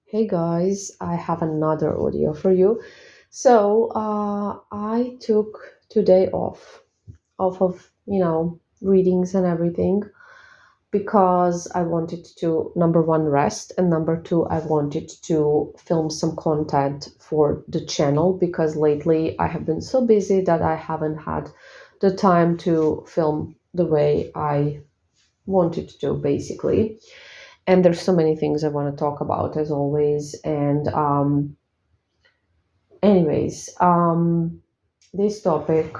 Hey guys, I have another audio for you. I took today off of, readings and everything because I wanted to, number one, rest, and number two, I wanted to film some content for the channel because lately I have been so busy that I haven't had the time to film the way I wanted to, basically. And there's so many things I want to talk about as always. Anyways, this topic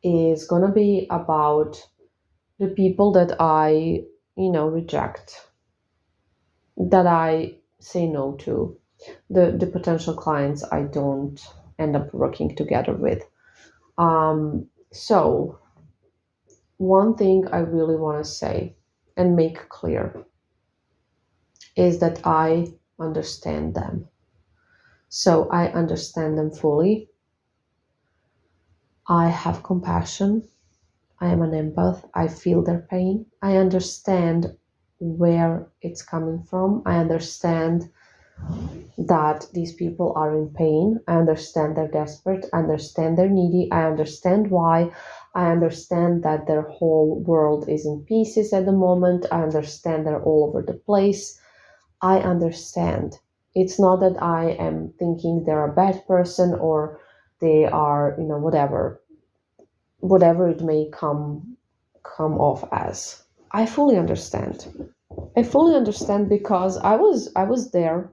is gonna be about the people that I, reject, that I say no to, the potential clients I don't end up working together with. So one thing I really want to say and make clear is that I understand them. So I understand them fully. I have compassion. I am an empath. I feel their pain. I understand where it's coming from. I understand that these people are in pain. I understand they're desperate. I understand they're needy. I understand why. I understand that their whole world is in pieces at the moment. I understand they're all over the place. I understand. It's not that I am thinking they're a bad person or they are, whatever it may come off as. I fully understand. I fully understand because I was there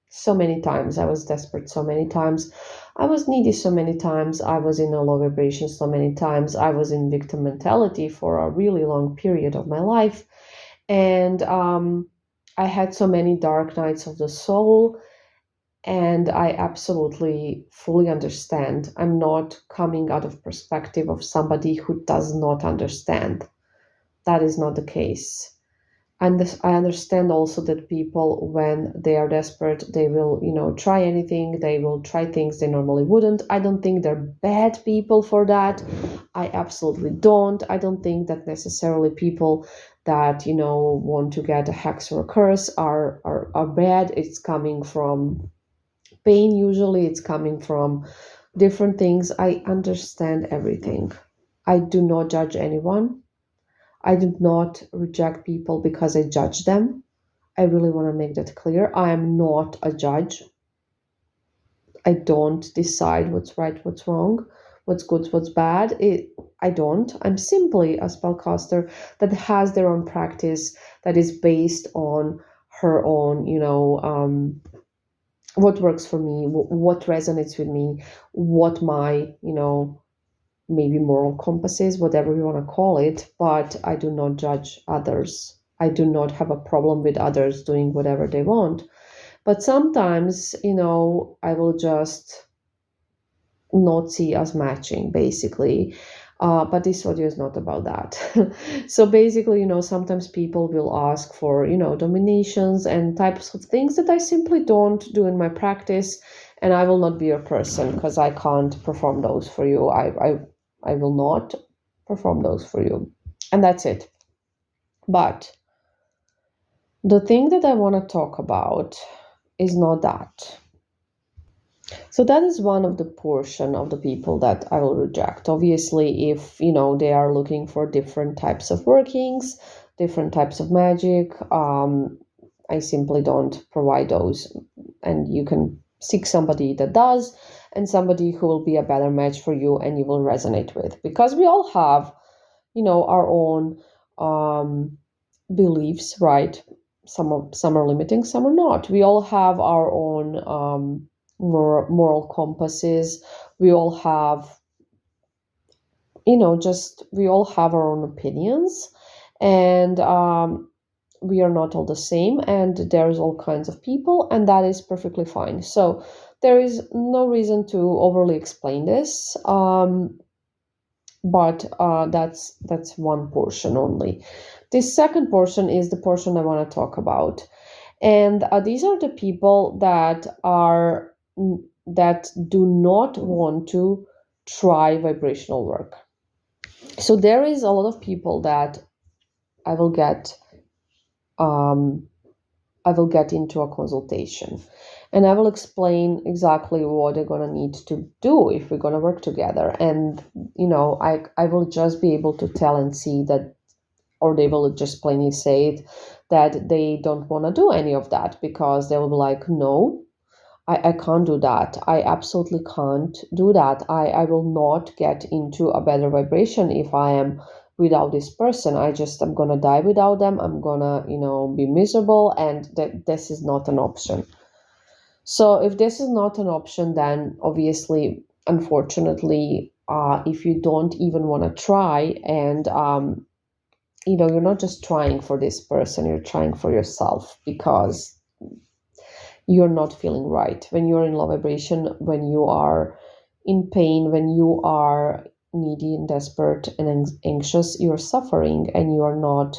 so many times. I was desperate so many times. I was needy so many times. I was in a low vibration so many times. I was in victim mentality for a really long period of my life. And I had so many dark nights of the soul, and I absolutely fully understand. I'm not coming out of perspective of somebody who does not understand. That is not the case. And I understand also that people, when they are desperate, they will, try anything. They will try things they normally wouldn't. I don't think they're bad people for that. I absolutely don't. I don't think that necessarily people that, want to get a hex or a curse are bad. It's coming from pain, usually. It's coming from different things. I understand everything. I do not judge anyone. I do not reject people because I judge them. I really want to make that clear. I am not a judge. I don't decide what's right, what's wrong, what's good, what's bad. I don't. I'm simply a spellcaster that has their own practice that is based on her own, what works for me, what resonates with me, what my, maybe moral compass is, whatever you want to call it. But I do not judge others. I do not have a problem with others doing whatever they want. But sometimes, I will just not see us matching, basically. But this audio is not about that. So basically, sometimes people will ask for, dominations and types of things that I simply don't do in my practice. And I will not be your person because I can't perform those for you. I will not perform those for you. And that's it. But the thing that I want to talk about is not that. So that is one of the portion of the people that I will reject. Obviously, if they are looking for different types of workings, different types of magic, I simply don't provide those. And you can seek somebody that does, and somebody who will be a better match for you and you will resonate with. Because we all have, our own beliefs, right? Some are limiting, some are not. We all have our own moral compasses. We all have, just we all have our own opinions, and we are not all the same. And there's all kinds of people, and that is perfectly fine. So there is no reason to overly explain this. But that's one portion only. The second portion is the portion I want to talk about, and these are the people that do not want to try vibrational work. So there is a lot of people that I will get, um, I will get into a consultation, and I will explain exactly what they're gonna need to do if we're gonna work together. And I will just be able to tell and see that, or they will just plainly say it, that they don't want to do any of that, because they will be like, no, I can't do that. I absolutely can't do that. I will not get into a better vibration if I am without this person. I'm gonna die without them. I'm gonna, be miserable, and that this is not an option. So if this is not an option, then obviously, unfortunately, if you don't even want to try, and you're not just trying for this person, you're trying for yourself, because you're not feeling right. When you're in low vibration, when you are in pain, when you are needy and desperate and anxious, you're suffering, and you're not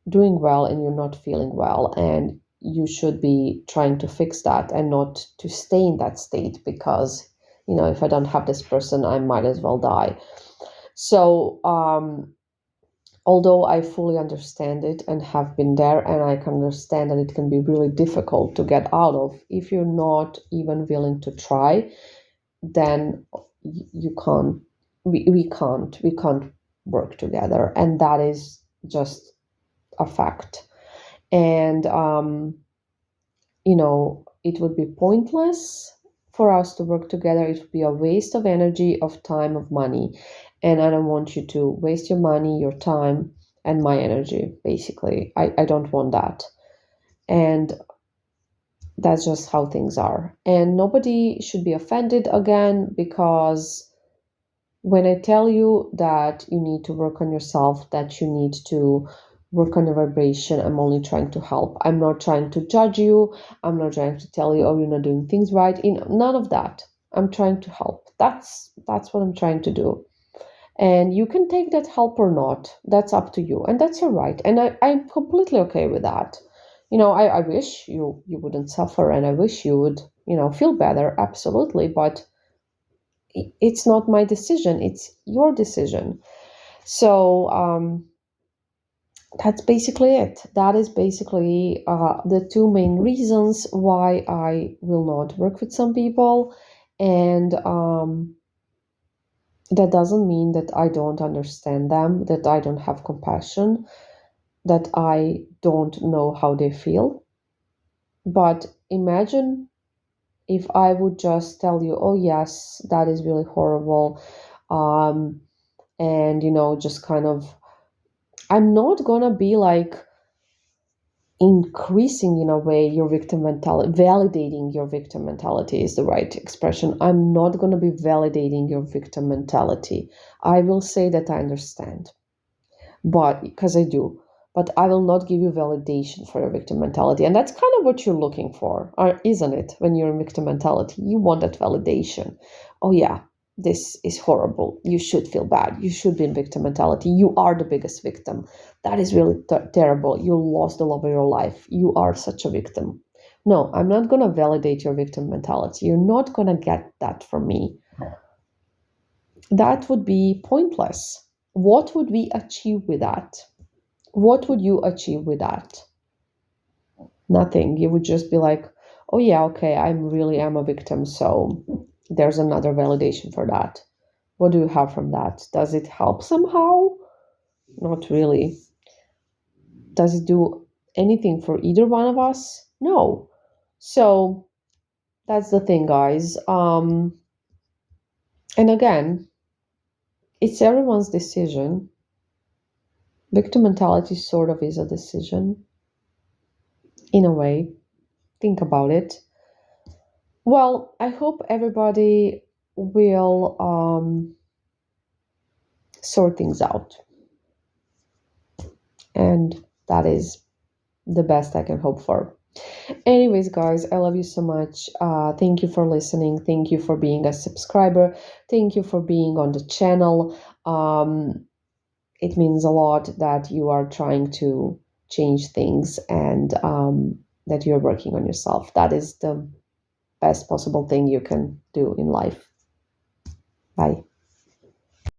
doing well, and you're not feeling well. And you should be trying to fix that, and not to stay in that state, because, if I don't have this person, I might as well die. So, although I fully understand it and have been there, and I can understand that it can be really difficult to get out of, if you're not even willing to try, then you can't, we can't work together. And that is just a fact. And, it would be pointless for us to work together. It would be a waste of energy, of time, of money. And I don't want you to waste your money, your time, and my energy, basically. I don't want that. And that's just how things are. And nobody should be offended again, because when I tell you that you need to work on yourself, that you need to work on your vibration, I'm only trying to help. I'm not trying to judge you. I'm not trying to tell you, oh, you're not doing things right. None of that. I'm trying to help. That's what I'm trying to do. And you can take that help or not. That's up to you. And that's your right. And I'm completely okay with that. I wish you wouldn't suffer, and I wish you would, feel better. Absolutely. But it's not my decision. It's your decision. So, that's basically it. That is basically the two main reasons why I will not work with some people. And that doesn't mean that I don't understand them, that I don't have compassion, that I don't know how they feel. But imagine if I would just tell you, oh, yes, that is really horrible. And, just kind of, I'm not gonna be like increasing in a way your victim mentality, validating your victim mentality is the right expression. I'm not going to be validating your victim mentality. I will say that I understand, but because I do, but I will not give you validation for your victim mentality. And that's kind of what you're looking for, isn't it? When you're in victim mentality, you want that validation. Oh yeah, this is horrible. You should feel bad. You should be in victim mentality. You are the biggest victim. That is really terrible. You lost the love of your life. You are such a victim. No, I'm not going to validate your victim mentality. You're not going to get that from me. That would be pointless. What would we achieve with that? What would you achieve with that? Nothing. You would just be like, oh yeah, okay, I really am a victim, so there's another validation for that. What do you have from that? Does it help somehow? Not really. Does it do anything for either one of us? No. So that's the thing, guys. And again, it's everyone's decision. Victim mentality sort of is a decision, in a way. Think about it. Well, I hope everybody will sort things out. And that is the best I can hope for. Anyways, guys, I love you so much. Thank you for listening. Thank you for being a subscriber. Thank you for being on the channel. It means a lot that you are trying to change things, and that you're working on yourself. That is the best possible thing you can do in life. Bye.